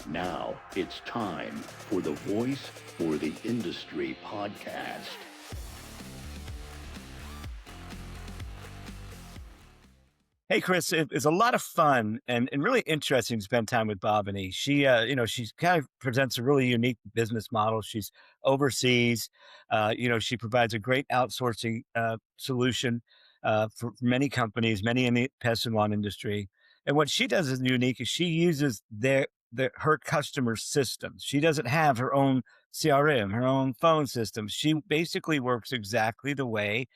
Now it's time for the Voice for the Industry podcast. Hey, Chris, it's a lot of fun and really interesting to spend time with Bhavini. She kind of presents a really unique business model. She's overseas. She provides a great outsourcing solution for many companies, many in the pest and lawn industry. And what she does is unique is she uses her customer systems. She doesn't have her own CRM, her own phone system. She basically works exactly the way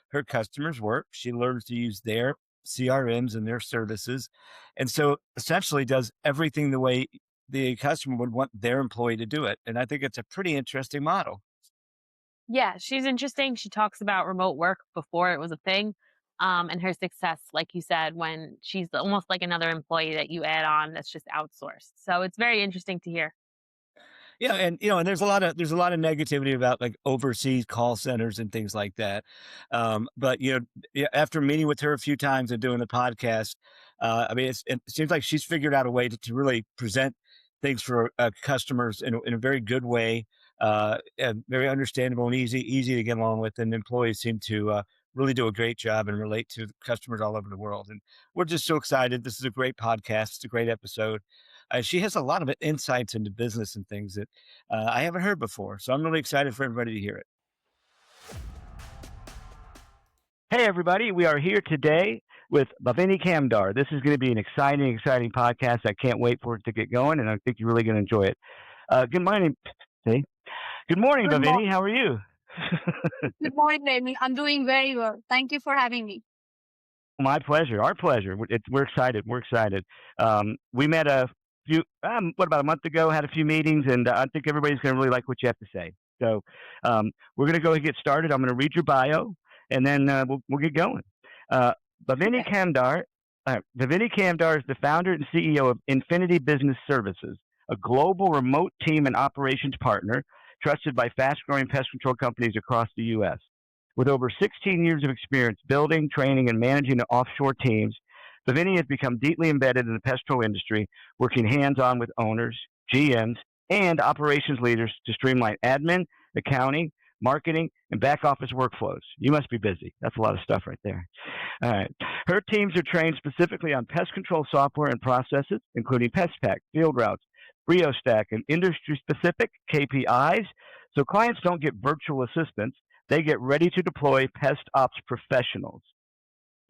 her customers work. She learns to use their CRMs and their services. And so essentially does everything the way the customer would want their employee to do it. And I think it's a pretty interesting model. Yeah, she's interesting. She talks about remote work before it was a thing, and her success, like you said, when she's almost like another employee that you add on that's just outsourced. So it's very interesting to hear. Yeah, and there's a lot of negativity about like overseas call centers and things like that. But yeah, after meeting with her a few times and doing the podcast, it seems like she's figured out a way to really present things for customers in a very good way, and very understandable and easy to get along with. And employees seem to really do a great job and relate to customers all over the world. And we're just so excited. This is a great podcast. It's a great episode. She has a lot of insights into business and things that I haven't heard before. So I'm really excited for everybody to hear it. Hey, everybody. We are here today with Bhavini Kamdar. This is going to be an exciting podcast. I can't wait for it to get going, and I think you're really going to enjoy it. Good morning. Hey. Good morning, Good Bhavini. morning. How are you? Good morning, Amy. I'm doing very well. Thank you for having me. My pleasure. Our pleasure. We're excited. We're excited. We met about a month ago, had a few meetings, and I think everybody's going to really like what you have to say. So we're going to go and get started. I'm going to read your bio, and then we'll get going. Uh, Bhavini Okay. Kamdar. Bhavini Kamdar is the founder and CEO of Infinity Business Services, a global remote team and operations partner trusted by fast-growing pest control companies across the U.S. With over 16 years of experience building, training, and managing offshore teams, Bhavini has become deeply embedded in the pest control industry, working hands-on with owners, GMs, and operations leaders to streamline admin, accounting, marketing, and back office workflows. You must be busy. That's a lot of stuff right there. All right. Her teams are trained specifically on pest control software and processes, including PestPack, Field Routes, BrioStack, and industry-specific KPIs, so clients don't get virtual assistants. They get ready to deploy pest ops professionals.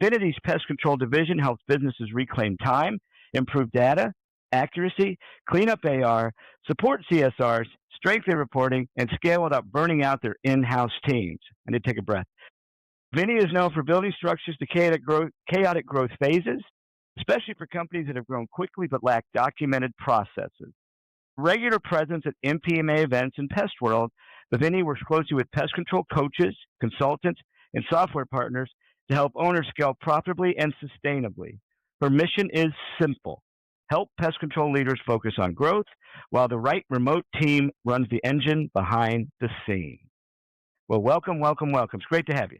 Infinity's pest control division helps businesses reclaim time, improve data, accuracy, clean up AR, support CSRs, strengthen reporting, and scale without burning out their in-house teams. I need to take a breath. Vinny is known for building structures to chaotic growth phases, especially for companies that have grown quickly but lack documented processes. Regular presence at MPMA events in Pest World, Bhavini works closely with pest control coaches, consultants, and software partners to help owners scale profitably and sustainably. Her mission is simple: help pest control leaders focus on growth while the right remote team runs the engine behind the scene. Well, welcome, welcome, welcome. It's great to have you.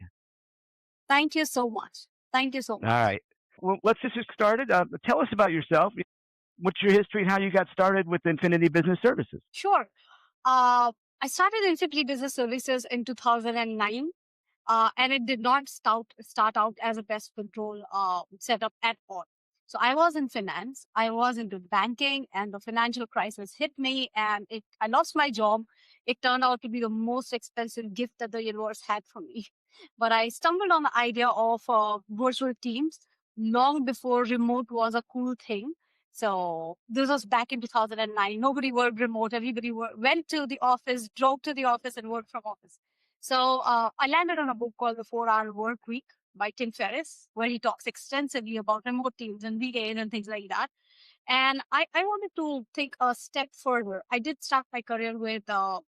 Thank you so much. Thank you so All much. right. Well, let's just get started. Tell us about yourself. What's your history and how you got started with Infinity Business Services? Sure. I started Infinity Business Services in 2009, and it did not start out as a pest control setup at all. So I was in finance. I was into banking, and the financial crisis hit me, and I lost my job. It turned out to be the most expensive gift that the universe had for me. But I stumbled on the idea of virtual teams long before remote was a cool thing. So this was back in 2009. Nobody worked remote. Everybody went to the office, drove to the office, and worked from office. So I landed on a book called The 4 Hour Work Week by Tim Ferriss, where he talks extensively about remote teams and VAs and things like that. And I wanted to take a step further. I did start my career with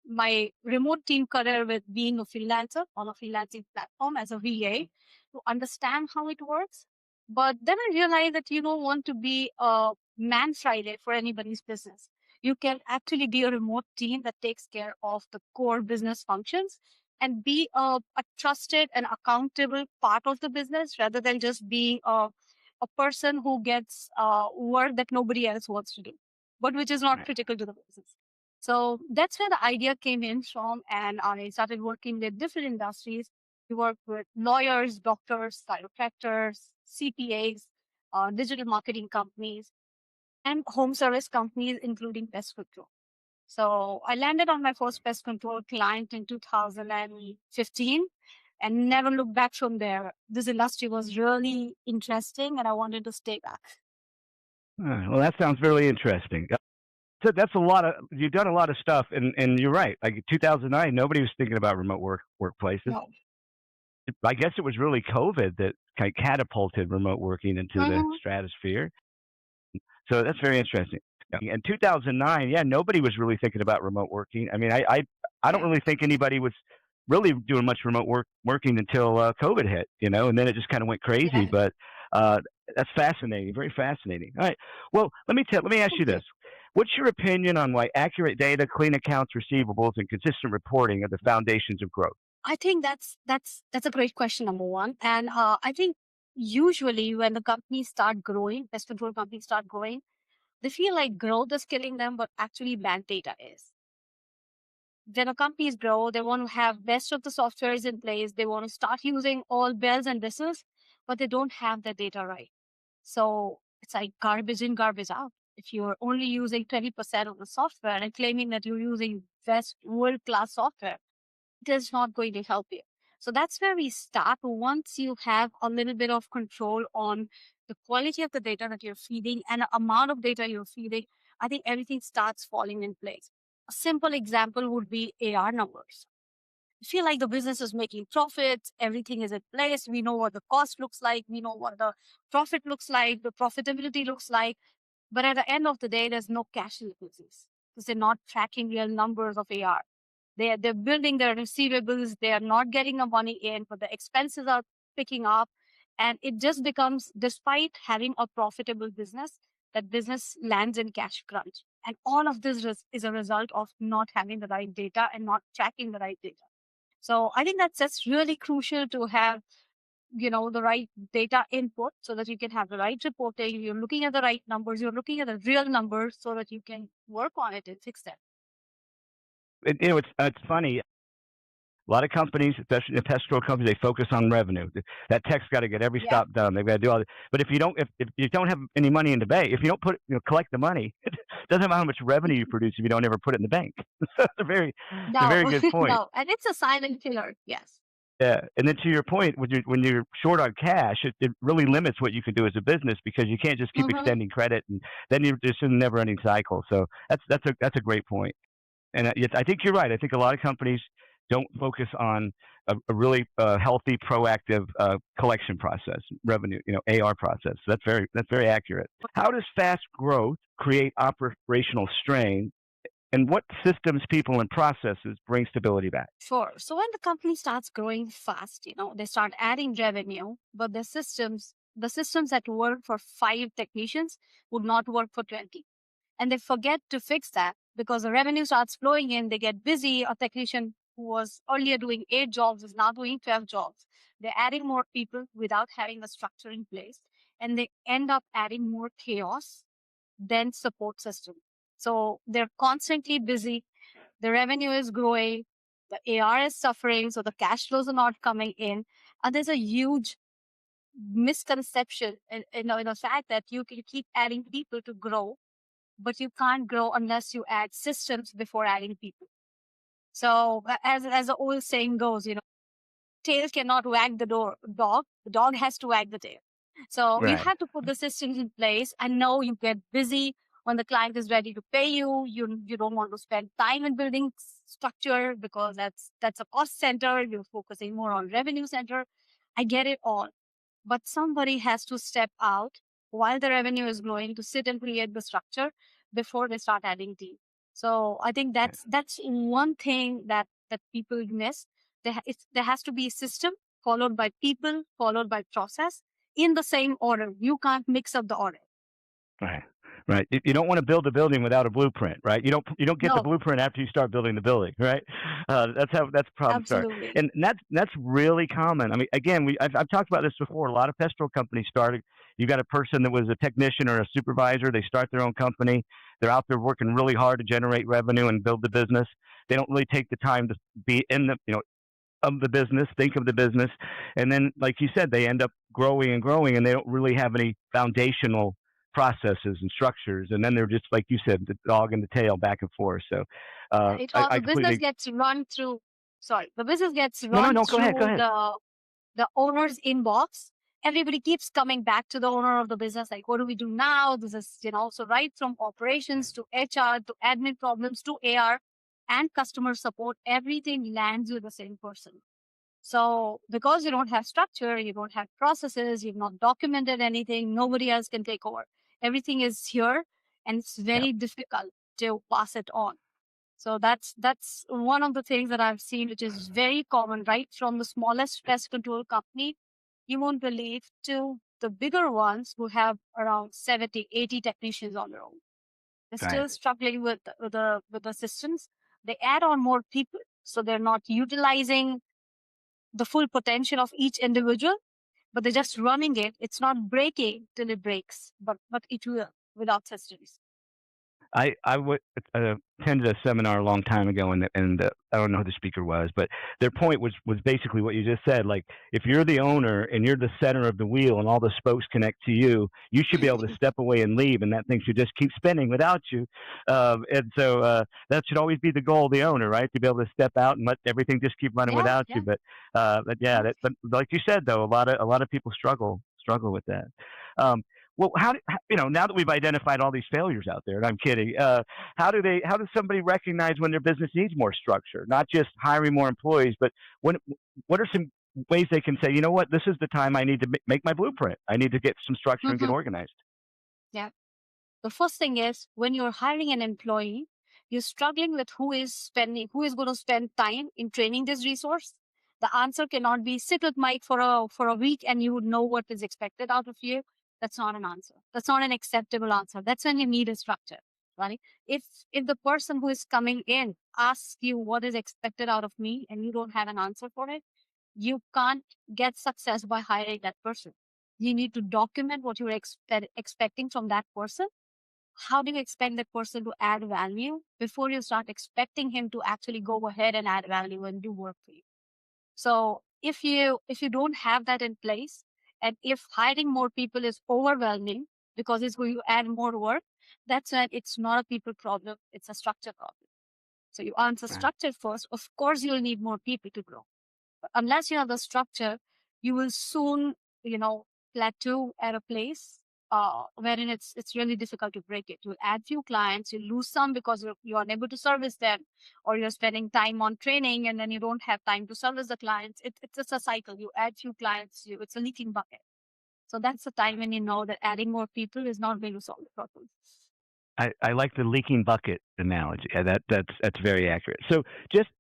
my remote team career with being a freelancer on a freelancing platform as a VA to understand how it works. But then I realized that you don't want to be a man Friday for anybody's business. You can actually be a remote team that takes care of the core business functions and be a trusted and accountable part of the business rather than just being a person who gets work that nobody else wants to do. but which is not Right. critical to the business. So that's where the idea came in from. And I started working with different industries. We worked with lawyers, doctors, chiropractors, CPAs, digital marketing companies, and home service companies, including pest control. So I landed on my first pest control client in 2015 and never looked back from there. This industry was really interesting and I wanted to stay back. Well, that sounds really interesting. So that's a lot of, you've done a lot of stuff, and you're right. Like 2009, nobody was thinking about remote workplaces. No. I guess it was really COVID that kind of catapulted remote working into the stratosphere. So that's very interesting. In 2009, yeah, nobody was really thinking about remote working. I mean, I don't really think anybody was really doing much remote working until COVID hit, you know, and then it just kind of went crazy. Yeah. But that's fascinating, very fascinating. All right, well, let me ask you this: what's your opinion on why accurate data, clean accounts receivables, and consistent reporting are the foundations of growth? I think that's a great question, number one. And I think usually when the companies start growing, pest control companies start growing, they feel like growth is killing them, but actually bad data is. When a companies grow, they want to have best of the softwares in place. They want to start using all bells and whistles, but they don't have the data right. So it's like garbage in, garbage out. If you're only using 20% of the software and claiming that you're using best world-class software, it is not going to help you. So that's where we start. Once you have a little bit of control on the quality of the data that you're feeding and the amount of data you're feeding, I think everything starts falling in place. A simple example would be AR numbers. I feel like the business is making profits, everything is in place. We know what the cost looks like, we know what the profit looks like, the profitability looks like. But at the end of the day, there's no cash in the business because they're not tracking real numbers of AR. They're building their receivables, they are not getting the money in, but the expenses are picking up. And it just becomes, despite having a profitable business, that business lands in cash crunch. And all of this is a result of not having the right data and not tracking the right data. So I think that's really crucial to have, the right data input so that you can have the right reporting. You're looking at the right numbers, you're looking at the real numbers so that you can work on it and fix them. It's funny. A lot of companies, especially the pest control companies, they focus on revenue. That tech's got to get every stop done. They've got to do all. But if you don't have any money in the bank, if you don't collect the money, it doesn't matter how much revenue you produce if you don't ever put it in the bank. It's a very good point. No, and it's a silent killer. Yes. Yeah, and then to your point, when you're short on cash, it really limits what you can do as a business because you can't just keep extending credit, and then you're just in a never-ending cycle. So that's a great point. And I think you're right. I think a lot of companies don't focus on a really healthy, proactive collection process, revenue, AR process. So that's very accurate. How does fast growth create operational strain, and what systems, people, and processes bring stability back? Sure. So when the company starts growing fast, they start adding revenue, but the systems that work for 5 technicians would not work for 20. And they forget to fix that because the revenue starts flowing in, they get busy. A technician who was earlier doing 8 jobs is now doing 12 jobs. They're adding more people without having a structure in place, and they end up adding more chaos than support system. So they're constantly busy. The revenue is growing. The AR is suffering. So the cash flows are not coming in. And there's a huge misconception in the fact that you can keep adding people to grow, but you can't grow unless you add systems before adding people. So as the old saying goes, tail cannot wag the dog has to wag the tail. So you have to put the systems in place. I know you get busy when the client is ready to pay you. You don't want to spend time in building structure because that's a cost center. You're focusing more on revenue center. I get it all. But somebody has to step out while the revenue is growing to sit and create the structure before they start adding team. So I think that's one thing that people miss. There has to be a system followed by people, followed by process in the same order. You can't mix up the order. Right. You don't want to build a building without a blueprint, right? You don't get the blueprint after you start building the building, right? That's the problem starts. And that's really common. I mean, again, I've talked about this before. A lot of pest control companies started, You got a person that was a technician or a supervisor. They start their own company. They're out there working really hard to generate revenue and build the business. They don't really take the time to be in the, of the business, think of the business, and then, like you said, they end up growing and growing, and they don't really have any foundational processes and structures, and then they're just, like you said, the dog and the tail back and forth. So, I The business completely. gets run through. Sorry, the business gets No, no, run no. Go ahead. Go through ahead. the owner's inbox. Everybody keeps coming back to the owner of the business, like, what do we do now? This is, so right from operations to HR to admin problems to AR and customer support, everything lands with the same person. So because you don't have structure, you don't have processes, you've not documented anything, nobody else can take over. Everything is here, and it's Yeah. very difficult to pass it on. So that's one of the things that I've seen, which is very common, right from the smallest pest control company, you won't believe, to the bigger ones who have around 70, 80 technicians on their own. They're Right. still struggling with the systems. They add on more people, so they're not utilizing the full potential of each individual, but they're just running it. It's not breaking till it breaks, but it will without systems. I would attended a seminar a long time ago, and I don't know who the speaker was, but their point was basically what you just said. Like, if you're the owner and you're the center of the wheel and all the spokes connect to you, you should be able to step away and leave, and that thing should just keep spinning without you. And so that should always be the goal of the owner, right? To be able to step out and let everything just keep running Yeah, without yeah. you. But yeah, but like you said, though, a lot of people struggle with that. Um, well, now that we've identified all these failures out there, and I'm kidding, how does somebody recognize when their business needs more structure? Not just hiring more employees, but what are some ways they can say, you know what, this is the time I need to make my blueprint. I need to get some structure and get Mhm. organized. Yeah. The first thing is, when you're hiring an employee, you're struggling with who is going to spend time in training this resource. The answer cannot be sit with Mike for a week and you would know what is expected out of you. That's not an answer. That's not an acceptable answer. That's when you need a structure, right? If the person who is coming in asks you what is expected out of me and you don't have an answer for it, you can't get success by hiring that person. You need to document what you're expecting from that person. How do you expect that person to add value before you start expecting him to actually go ahead and add value and do work for you? So if you don't have that in place, and if hiring more people is overwhelming because it's going to add more work, that's when it's not a people problem, it's a structure problem. So you answer Right. structure first. Of course, you'll need more people to grow. But unless you have the structure, you will soon, plateau at a place wherein it's really difficult to break it. You'll add few clients, you lose some because you're unable to service them, or you're spending time on training and then you don't have time to service the clients. It's just a cycle. You add few clients, it's a leaking bucket. So that's the time when you know that adding more people is not going to solve the problem. I like the leaking bucket analogy. That's very accurate. So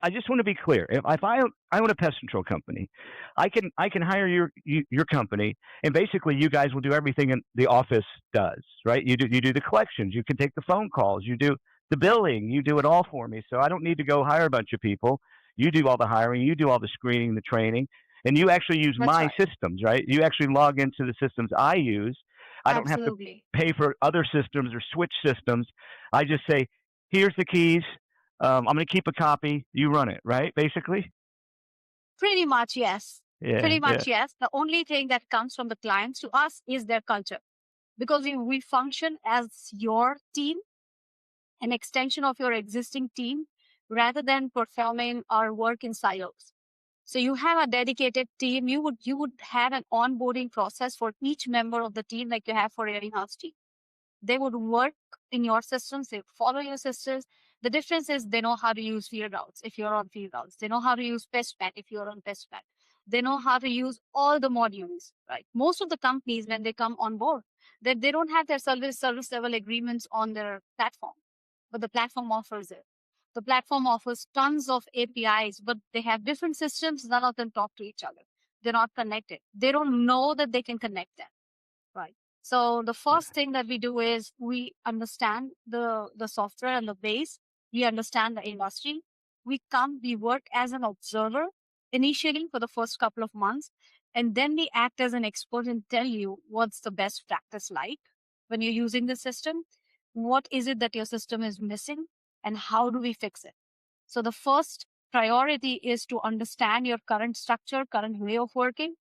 I just want to be clear. If I own a pest control company, I can hire your company, and basically you guys will do everything in the office does, right? You do the collections, you can take the phone calls, you do the billing, you do it all for me. So I don't need to go hire a bunch of people. You do all the hiring, you do all the screening, the training, and you actually use That's my right. systems, right? You actually log into the systems I use. I don't have to Absolutely. pay for other systems or switch systems. I just say, here's the keys. I'm going to keep a copy. You run it, right? Basically. Pretty much, yes. Yeah. Pretty Yeah. much, yes. The only thing that comes from the clients to us is their culture, because we function as your team, an extension of your existing team, rather than performing our work in silos. So you have a dedicated team. You would have an onboarding process for each member of the team, like you have for your in-house team. They would work in your systems. They would follow your systems. The difference is they know how to use field routes if you're on field routes. They know how to use PestPad if you're on PestPad. They know how to use all the modules, right? Most of the companies, when they come on board, they don't have their service level agreements on their platform, but the platform offers it. The platform offers tons of APIs, but they have different systems. None of them talk to each other. They're not connected. They don't know that they can connect them, right? So the first thing that we do is we understand the software and the base. We understand the industry. We work as an observer initially for the first couple of months. And then we act as an expert and tell you what's the best practice like when you're using the system. What is it that your system is missing and how do we fix it? So the first priority is to understand your current structure, current way of working,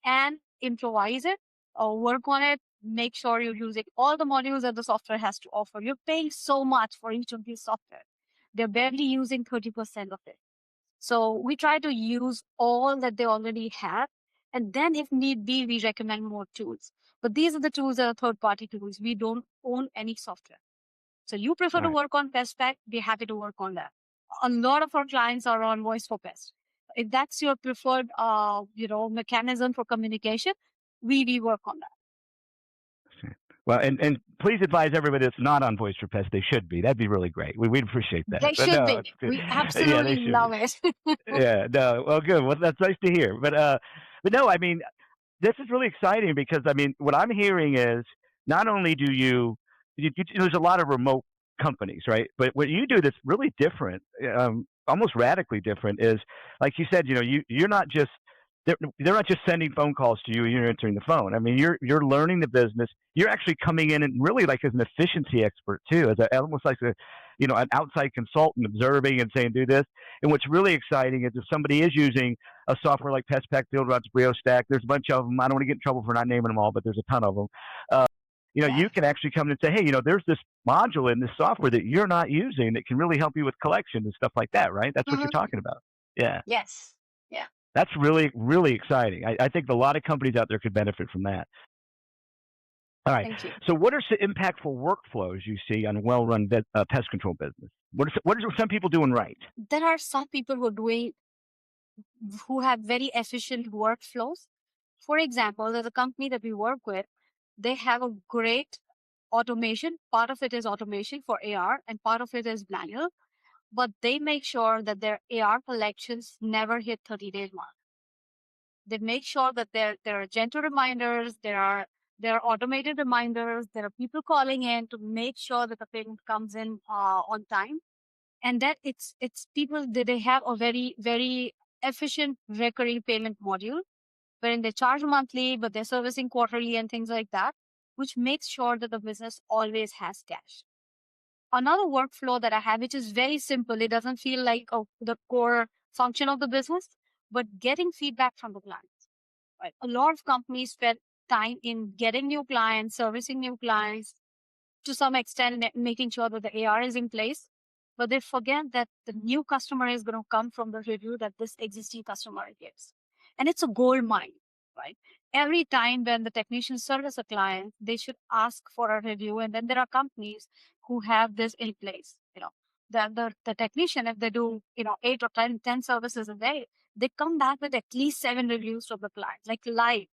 and improvise it or work on it. Make sure you're using all the modules that the software has to offer. You're paying so much for each of these software. They're barely using 30% of it. So we try to use all that they already have. And then if need be, we recommend more tools. But these are the tools that are third-party tools. We don't own any software. So you prefer to Right. work on Pest Pack, be happy to work on that. A lot of our clients are on Voice for Pest. If that's your preferred, mechanism for communication, we work on that. Well, and please advise everybody that's not on Voice for Pest, they should be. That'd be really great. We'd appreciate that. They But should no, be. it's good. We Yeah, they absolutely should love be. it. Yeah, no. Well, good. Well, that's nice to hear. But no, I mean, this is really exciting because I mean, what I'm hearing is not only do there's a lot of remote companies, right? But what you do that's really different, almost radically different, is like you said, you're not just they're not just sending phone calls to you and you're answering the phone. I mean, you're learning the business. You're actually coming in and really like as an efficiency expert too, almost like an outside consultant observing and saying do this. And what's really exciting is if somebody is using a software like PestPack, FieldRoutes, BrioStack, there's a bunch of them. I don't want to get in trouble for not naming them all, but there's a ton of them. Yeah. You can actually come in and say, hey, there's this module in this software that you're not using that can really help you with collection and stuff like that, right? That's what you're talking about. Yeah. Yes. Yeah. That's really, really exciting. I think a lot of companies out there could benefit from that. All right. Thank you. So what are some impactful workflows you see on a well-run pest control business? What are some people doing right? There are some people who have very efficient workflows. For example, there's a company that we work with. They have a great automation. Part of it is automation for AR and part of it is manual. But they make sure that their AR collections never hit 30-day mark. They make sure that there are gentle reminders, there are automated reminders, there are people calling in to make sure that the payment comes in on time. And that it's people that they have a very, very efficient recurring payment module wherein they charge monthly, but they're servicing quarterly and things like that, which makes sure that the business always has cash. Another workflow that I have, which is very simple, it doesn't feel like the core function of the business, but getting feedback from the clients. Right? A lot of companies spend time in getting new clients, servicing new clients, to some extent making sure that the AR is in place, but they forget that the new customer is going to come from the review that this existing customer gives. And it's a gold mine, right? Every time when the technicians service a client, they should ask for a review. And then there are companies who have this in place. The technician, if they do, 8 or 10 services a day, they come back with at least 7 reviews from the client, like live,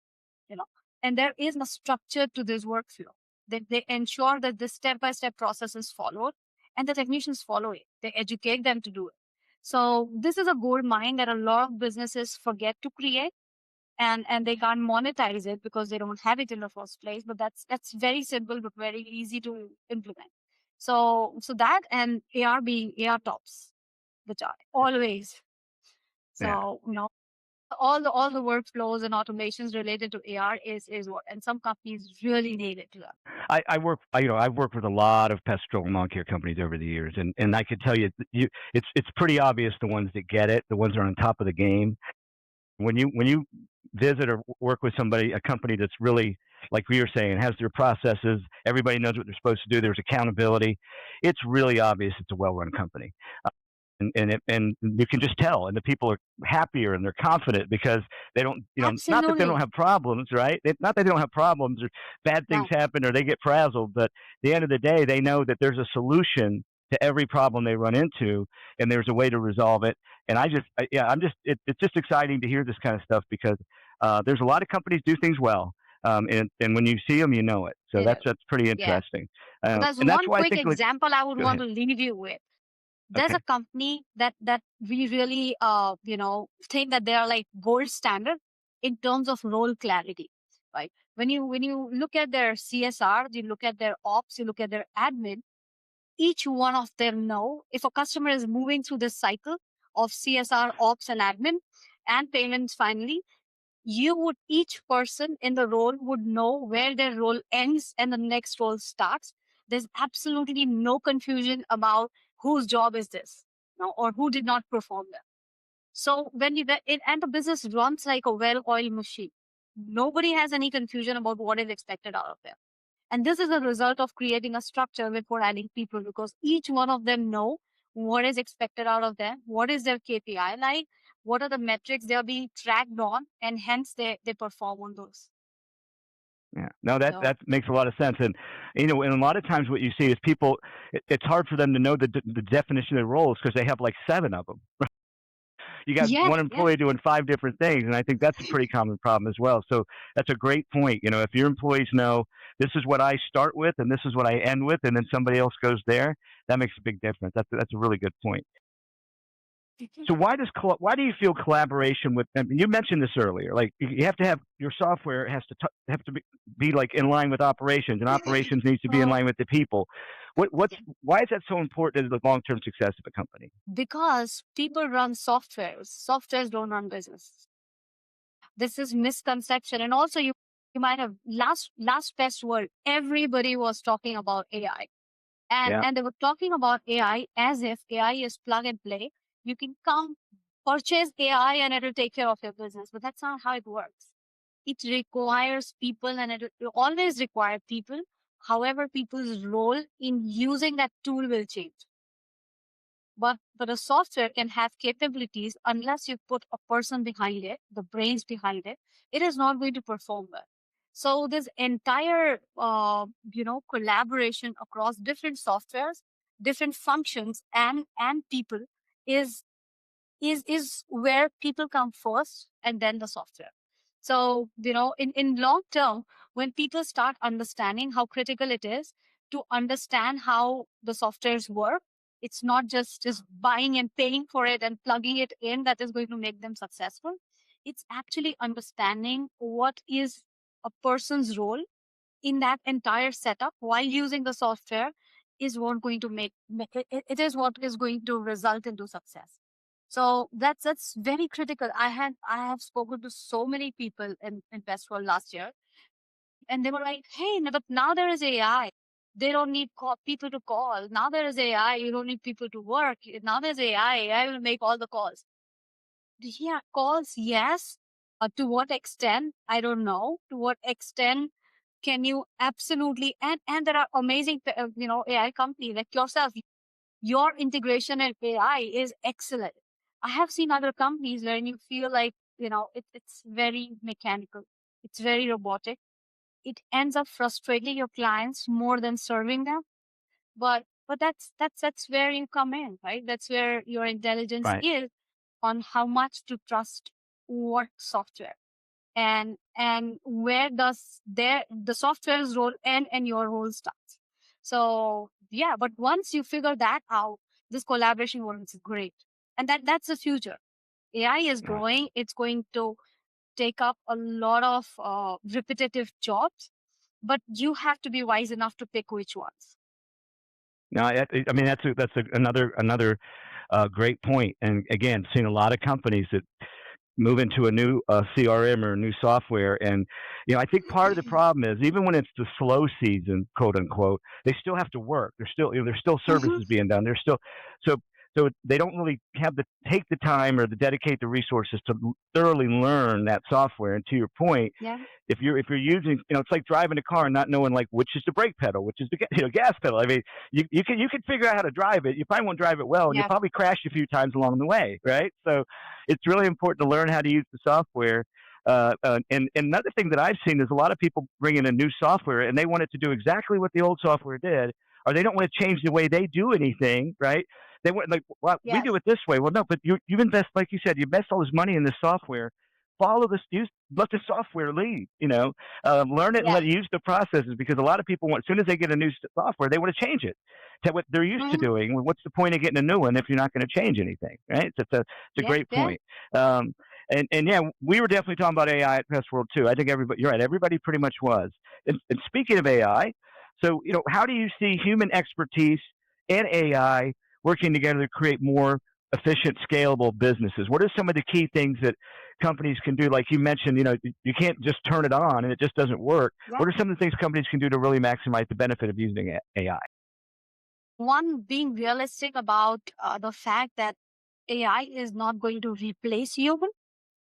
and there is a structure to this workflow. They ensure that this step-by-step process is followed and the technicians follow it. They educate them to do it. So this is a gold mine that a lot of businesses forget to create and they can't monetize it because they don't have it in the first place. But that's very simple, but very easy to implement. So that and AR tops the chart always. So, all the workflows and automations related to AR is what, and some companies really need it to that. I've worked with a lot of pest control and lawn care companies over the years, and I could tell you, it's pretty obvious the ones that get it, the ones that are on top of the game. When you visit or work with a company that's really, like we were saying, has their processes, everybody knows what they're supposed to do, there's accountability, it's really obvious it's a well-run company. And you can just tell, and the people are happier and they're confident because they don't, not that they don't have problems, right? Not that they don't have problems or bad things happen or they get frazzled, but at the end of the day, they know that there's a solution to every problem they run into, and there's a way to resolve it. And it's just exciting to hear this kind of stuff because there's a lot of companies do things well, and when you see them, you know it. So that's pretty interesting. So there's and one that's why quick I think example I would want to leave you with. There's a company that we really think that they are like gold standard in terms of role clarity, right? When you look at their CSR, you look at their ops, you look at their admin, each one of them know if a customer is moving through this cycle of CSR, ops, and admin, and payments finally, each person in the role would know where their role ends and the next role starts. There's absolutely no confusion about whose job is this, or who did not perform that. So and the business runs like a well-oiled machine. Nobody has any confusion about what is expected out of them. And this is a result of creating a structure before adding people, because each one of them know what is expected out of them, what is their KPI like, what are the metrics they are being tracked on, and hence they perform on those. Yeah, no, that makes a lot of sense, and and a lot of times what you see is people. It's hard for them to know the definition of the roles because they have like 7 of them. You got one employee doing 5 different things, and I think that's a pretty common problem as well. So that's a great point. If your employees know this is what I start with and this is what I end with, and then somebody else goes there, that makes a big difference. That's a really good point. So why do you feel collaboration with them? You mentioned this earlier. Like you have to have your software has to be like in line with operations, and operations needs to be in line with the people. Why is that so important to the long-term success of a company? Because people run softwares. Softwares don't run business. This is misconception, and also you might have last Pest World. Everybody was talking about AI. And they were talking about AI as if AI is plug and play. You can come purchase AI and it will take care of your business. But that's not how it works. It requires people, and it will always require people. However, people's role in using that tool will change. But a software can have capabilities unless you put a person behind it, the brains behind it, it is not going to perform well. So this entire, collaboration across different softwares, different functions, and people is where people come first and then the software. So, in long term, when people start understanding how critical it is to understand how the softwares work, it's not just buying and paying for it and plugging it in that is going to make them successful. It's actually understanding what is a person's role in that entire setup while using the software is what going to make it is what is going to result into success. So that's very critical. I have spoken to so many people in Pest World last year, and they were like, hey, but now there is AI. They don't need people to call. Now there is AI. You don't need people to work. Now there's AI. AI will make all the calls. Yeah, calls, yes. To what extent? I don't know. To what extent can you absolutely, and there are amazing, AI companies like yourself. Your integration in AI is excellent. I have seen other companies where you feel like, it's very mechanical. It's very robotic. It ends up frustrating your clients more than serving them. But that's where you come in, right? That's where your intelligence is on how much to trust what software and where does the software's role end and your role starts. So yeah, but once you figure that out, this collaboration works great, and that's the future. AI is growing. It's going to take up a lot of repetitive jobs, but you have to be wise enough to pick which ones. No, I mean that's another great point. And again, seen a lot of companies that move into a new CRM or a new software, and I think part of the problem is even when it's the slow season, quote unquote, they still have to work. There's still services being done. There's still so they don't really have to take the time or to dedicate the resources to thoroughly learn that software. And to your point, if you're using, it's like driving a car and not knowing like which is the brake pedal, which is the gas pedal. I mean, you can figure out how to drive it. You probably won't drive it well, and you probably crash a few times along the way, right? So it's really important to learn how to use the software. And another thing that I've seen is a lot of people bring in a new software and they want it to do exactly what the old software did, or they don't want to change the way they do anything, right? They want like, well, we do it this way. Well, no, but you've invested, like you said, you invest all this money in this software. Follow this, let the software lead. Learn it and let it use the processes, because a lot of people want, as soon as they get a new software, they want to change it to what they're used to doing. What's the point of getting a new one if you're not going to change anything, right? It's a great point. And yeah, we were definitely talking about AI at Pest World too. I think you're right. Everybody pretty much was. And speaking of AI, so how do you see human expertise and AI working together to create more efficient, scalable businesses? What are some of the key things that companies can do? Like you mentioned, you can't just turn it on and it just doesn't work. Yeah. What are some of the things companies can do to really maximize the benefit of using AI? One, being realistic about the fact that AI is not going to replace human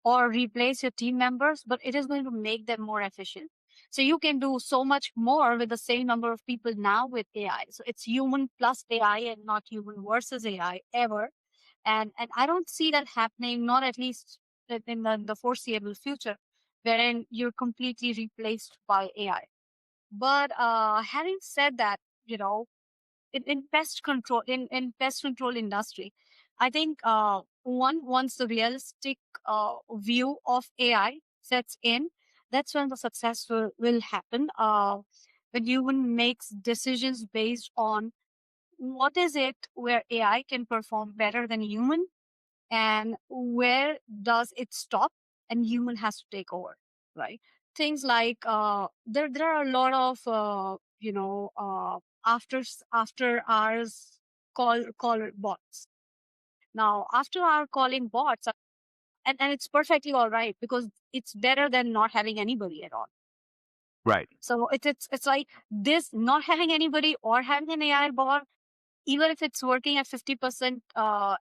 or replace your team members, but it is going to make them more efficient. So you can do so much more with the same number of people now with AI. So it's human plus AI and not human versus AI ever. And I don't see that happening, not at least in the foreseeable future, wherein you're completely replaced by AI. But having said that, in pest control industry, I think once the realistic view of AI sets in, that's when the success will happen. When human makes decisions based on what is it where AI can perform better than human, and where does it stop and human has to take over, right? Things like there are a lot of after hours call bots. Now after hour calling bots, and it's perfectly all right, because it's better than not having anybody at all. Right. So it's like this, not having anybody or having an AI bot, even if it's working at 50%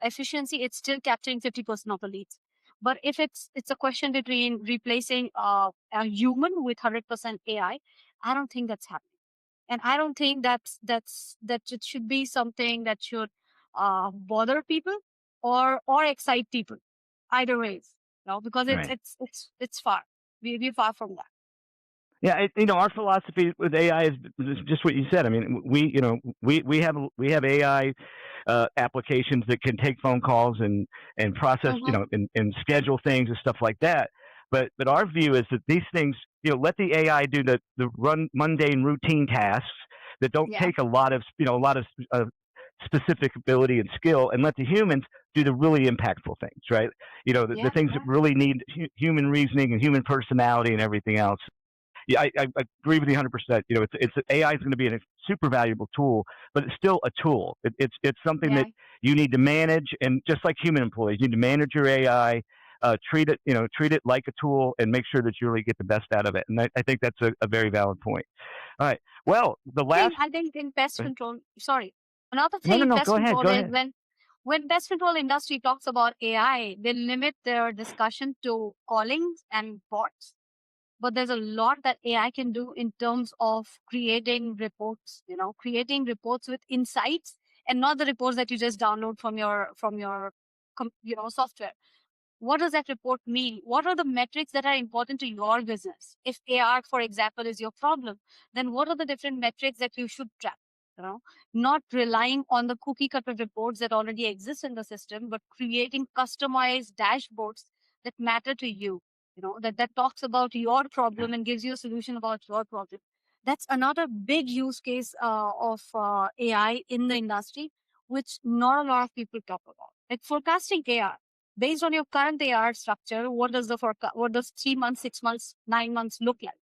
efficiency, it's still capturing 50% of the leads. But if it's a question between replacing a human with 100% AI, I don't think that's happening. And I don't think that it should be something that should bother people or excite people. Either ways, because Right. it's far. We're far from that. Yeah, our philosophy with AI is just what you said. I mean, we have AI applications that can take phone calls and process, Mm-hmm. and schedule things and stuff like that. But our view is that these things, let the AI do the mundane routine tasks that don't Yeah. take a lot of specific ability and skill, and let the humans do the really impactful things, right? The Yeah. things that really need human reasoning and human personality and everything else. Yeah, I agree with you 100%. It's AI is going to be a super valuable tool, but it's still a tool. It's something Yeah. that you need to manage, and just like human employees, you need to manage your AI, treat it like a tool, and make sure that you really get the best out of it. And I think that's a very valid point. All right. Well, the last. I think in pest control, sorry, another No, thing no, in no. pest Go ahead. control Go is ahead. when pest control industry talks about AI, they limit their discussion to callings and bots. But there's a lot that AI can do in terms of creating reports, creating reports with insights, and not the reports that you just download from your software. What does that report mean? What are the metrics that are important to your business? If AR, for example, is your problem, then what are the different metrics that you should track? Not relying on the cookie cutter reports that already exist in the system, but creating customized dashboards that matter to you, that talks about your problem and gives you a solution about your problem. That's another big use case of AI in the industry, which not a lot of people talk about. Like forecasting AR based on your current AR structure. What does what does 3 months, 6 months, 9 months look like?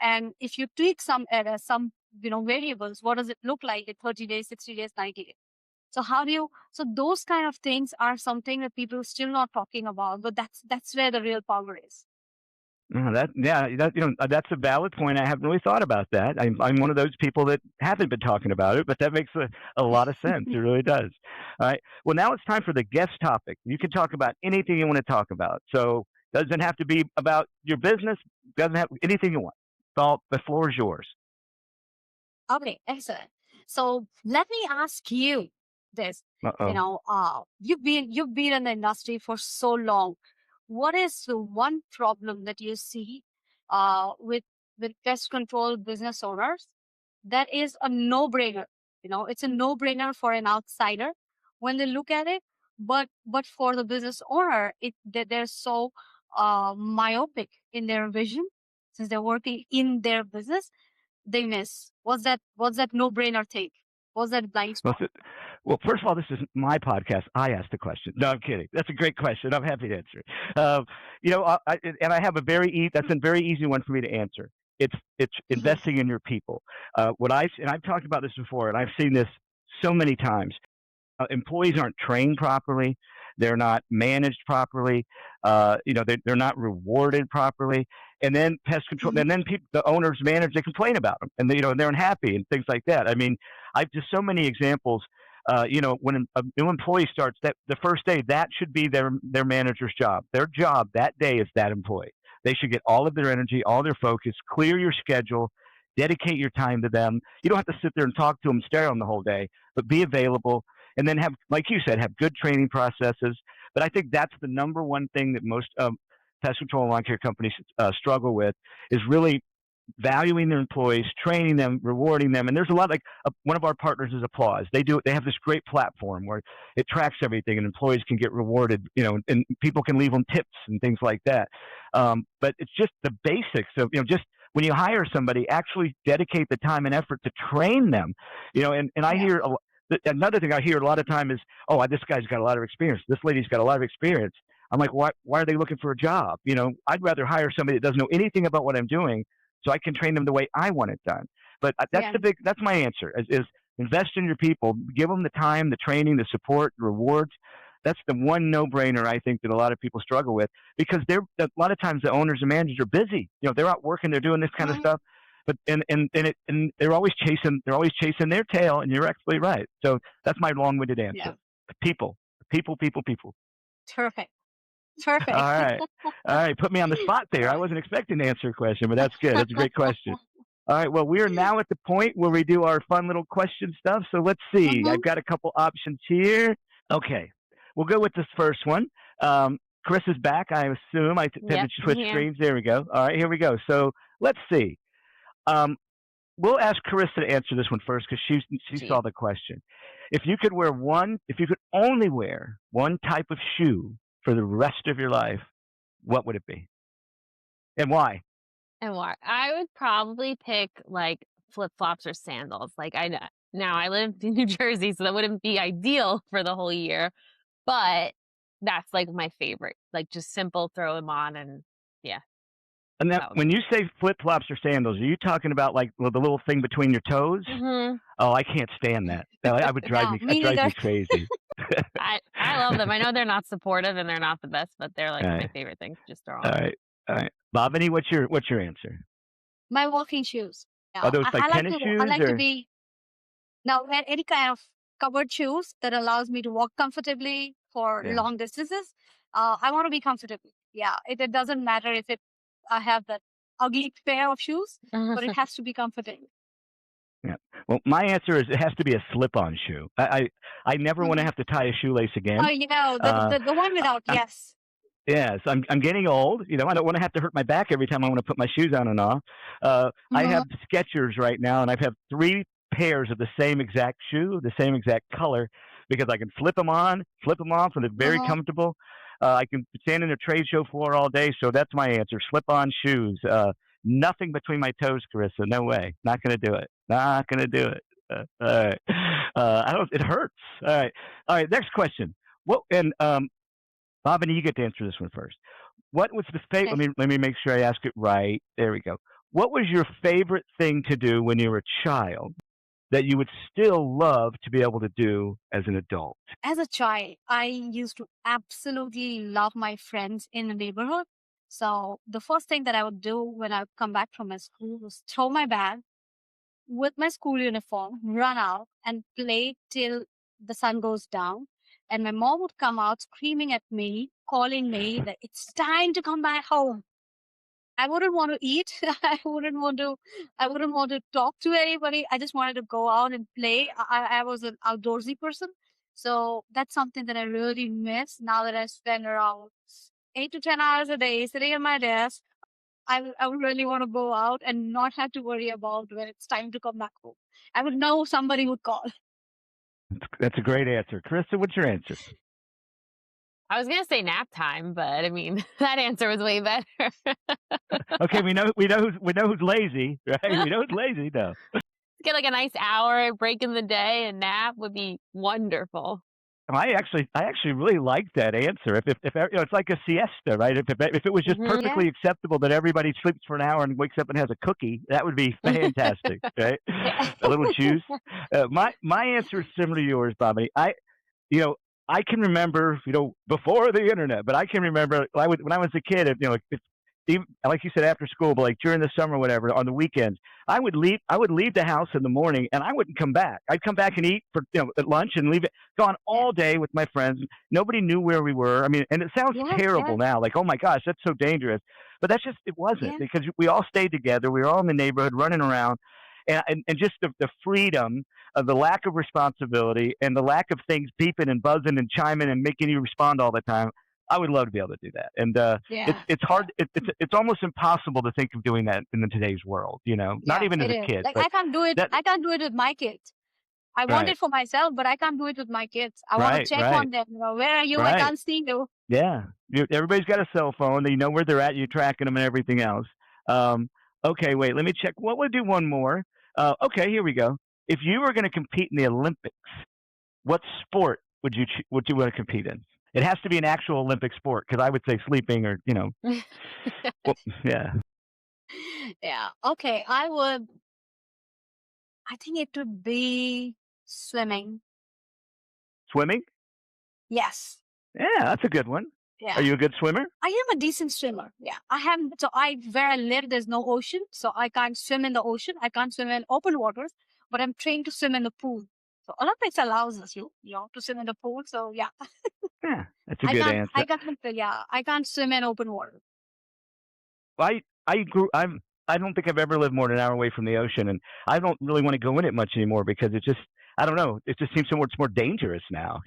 And if you tweak some errors, some variables, what does it look like in 30 days, 60 days, 90 days? So so those kind of things are something that people are still not talking about, but that's where the real power is. That's a valid point. I haven't really thought about that. I'm one of those people that haven't been talking about it, but that makes a lot of sense. It really does. All right. Well, now it's time for the guest topic. You can talk about anything you want to talk about. So doesn't have to be about your business. Doesn't have anything you want. The floor is yours. Okay, excellent. So let me ask you this. Uh-oh. You've been in the industry for so long. What is the one problem that you see with pest control business owners that is a no-brainer? It's a no-brainer for an outsider when they look at it, but for the business owner, they're so myopic in their vision since they're working in their business, they miss. What's that no-brainer thing? What's that blind spot? Well, first of all, this is my podcast. I asked the question. No, I'm kidding. That's a great question. I'm happy to answer it. And I have that's a very easy one for me to answer. It's investing in your people. And I've talked about this before, and I've seen this so many times. employees aren't trained properly. They're not managed properly. They're not rewarded properly. And then pest control, and then the owners, manage, they complain about them, and they're unhappy and things like that. I mean, I've just so many examples. When a new employee starts, that the first day, that should be their manager's job. Their job that day is that employee. They should get all of their energy, all their focus, clear your schedule, dedicate your time to them. You don't have to sit there and talk to them, stare at them the whole day, but be available. And then have, like you said, have good training processes. But I think that's the number one thing that most pest control and lawn care companies struggle with, is really valuing their employees, training them, rewarding them. And there's a lot, like one of our partners is Applause. They have this great platform where it tracks everything, and employees can get rewarded, and people can leave them tips and things like that. But it's just the basics of, just when you hire somebody, actually dedicate the time and effort to train them, and I hear another thing I hear a lot of time is, oh, this guy's got a lot of experience. This lady's got a lot of experience. I'm like, why are they looking for a job? I'd rather hire somebody that doesn't know anything about what I'm doing, so I can train them the way I want it done. But that's my answer is invest in your people, give them the time, the training, the support, the rewards. That's the one no-brainer I think that a lot of people struggle with, because a lot of times the owners and managers are busy. They're out working, they're doing this kind of stuff, but and they're always chasing their tail. And you're absolutely right. So that's my long-winded answer. Yeah. People. Perfect. All right. Put me on the spot there. I wasn't expecting to answer a question, but that's good. That's a great question. All right. Well, we are now at the point where we do our fun little question stuff. So let's see. I've got a couple options here. Okay. We'll go with this first one. Chris is back, I assume. I tend to switch screens. There we go. All right. Here we go. So let's see. We'll ask Carissa to answer this one first, because she saw the question. If you could only wear one type of shoe for the rest of your life, what would it be? And why? I would probably pick like flip-flops or sandals. Like I live in New Jersey, so that wouldn't be ideal for the whole year, but that's like my favorite. Like just simple, throw them on, and yeah. And then when you say flip-flops or sandals, are you talking about like the little thing between your toes? Mm-hmm. Oh, I can't stand that. That would drive me crazy. I love them. I know they're not supportive and they're not the best, but they're like my favorite thing to just throw on. All right. Bhavini, what's your answer? My walking shoes. Yeah. Are those like tennis shoes? I like to be wear any kind of covered shoes that allows me to walk comfortably for long distances. I want to be comfortable. Yeah. It doesn't matter if I have that ugly pair of shoes, but it has to be comfortable. Yeah. Well, my answer is it has to be a slip-on shoe. I never want to have to tie a shoelace again. Oh, the one without, yes. Yes, I'm getting old. I don't want to have to hurt my back every time I want to put my shoes on and off. I have Skechers right now, and I have 3 pairs of the same exact shoe, the same exact color, because I can flip them on, flip them off, and they're very comfortable. I can stand in a trade show floor all day, so that's my answer. Slip-on shoes. Nothing between my toes, Carissa. No way. Not going to do it. Not going to do it. All right. It hurts. All right. Next question. Bhavini, you get to answer this one first. What was the favorite? Let me make sure I ask it right. There we go. What was your favorite thing to do when you were a child that you would still love to be able to do as an adult? As a child, I used to absolutely love my friends in the neighborhood. So the first thing that I would do when I would come back from my school was throw my bag with my school uniform, run out and play till the sun goes down. And my mom would come out screaming at me, calling me that it's time to come back home. I wouldn't want to eat. I wouldn't want to talk to anybody. I just wanted to go out and play. I was an outdoorsy person. So that's something that I really miss now that I spend around 8 to 10 hours a day sitting at my desk. I would really want to go out and not have to worry about when it's time to come back home. I would know somebody would call. That's a great answer. Carissa, what's your answer? I was gonna say nap time, but I mean that answer was way better. Okay, we know who's lazy, right? We know who's lazy though. Get like a nice hour break in the day and nap would be wonderful. I actually really like that answer. If it's like a siesta, right? If it was just perfectly acceptable that everybody sleeps for an hour and wakes up and has a cookie, that would be fantastic, right? A little juice. My answer is similar to yours, Bobby. I can remember, before the internet, but I can remember when I was a kid, even, like you said, after school, but like during the summer, whatever, on the weekends, I would leave the house in the morning and I wouldn't come back. I'd come back and eat for, at lunch and leave it gone all day with my friends. Nobody knew where we were. I mean, and it sounds terrible now, like, oh my gosh, that's so dangerous. But that's just, it wasn't, because we all stayed together. We were all in the neighborhood running around, and just the freedom of the lack of responsibility and the lack of things beeping and buzzing and chiming and making you respond all the time. I would love to be able to do that. And it's hard. It's almost impossible to think of doing that in today's world, not even as a kid. Like, I can't do it. I can't do it with my kids. I want it for myself, but I can't do it with my kids. I want to check on them. Where are you? I can't see you. Yeah. Everybody's got a cell phone. You know where they're at. You're tracking them and everything else. Okay, wait, let me check. We'll do one more. Okay, here we go. If you were going to compete in the Olympics, what sport would you want to compete in? It has to be an actual Olympic sport, because I would say sleeping or, well, yeah. Yeah. Okay. I think it would be swimming. Swimming? Yes. Yeah, that's a good one. Yeah. Are you a good swimmer? I am a decent swimmer. Yeah. Where I live, there's no ocean, so I can't swim in the ocean. I can't swim in open waters, but I'm trained to swim in the pool. So Olympics allows us, to swim in the pool. So yeah. Yeah, that's a good answer. I can't swim in open water. I don't think I've ever lived more than an hour away from the ocean, and I don't really want to go in it much anymore, because I don't know, it just seems so much more dangerous now.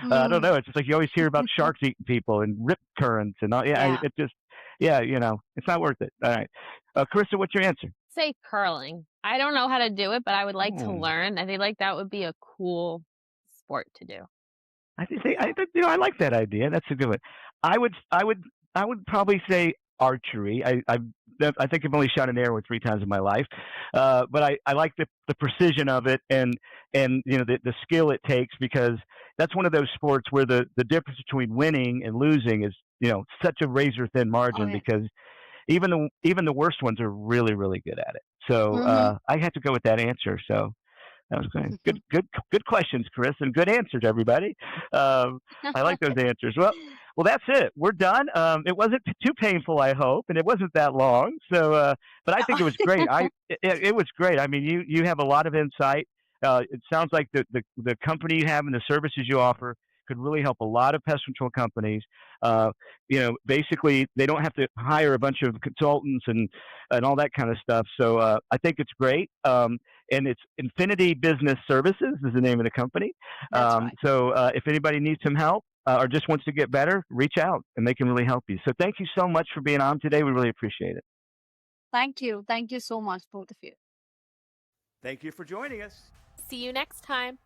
I don't know. It's just like you always hear about sharks eating people and rip currents and all. Yeah, it's not worth it. All right, Carissa, what's your answer? Say curling. I don't know how to do it, but I would like to learn. I think like that would be a cool sport to do. I like that idea. That's a good one. I would probably say archery. I think I've only shot an arrow 3 times in my life, but I like the precision of it and the skill it takes, because that's one of those sports where the difference between winning and losing is such a razor thin margin, because even the worst ones are really, really good at it. So I had to go with that answer. So that was good. Good questions, Chris, and good answers, everybody. I like those answers. Well, that's it. We're done. It wasn't too painful, I hope, and it wasn't that long. So, but I think it was great. It was great. I mean, you have a lot of insight. It sounds like the company you have and the services you offer could really help a lot of pest control companies. Basically, they don't have to hire a bunch of consultants and all that kind of stuff. So I think it's great. And it's Infinity Business Services is the name of the company. Right. So if anybody needs some help or just wants to get better, reach out and they can really help you. So thank you so much for being on today. We really appreciate it. Thank you. Thank you so much, both of you. Thank you for joining us. See you next time.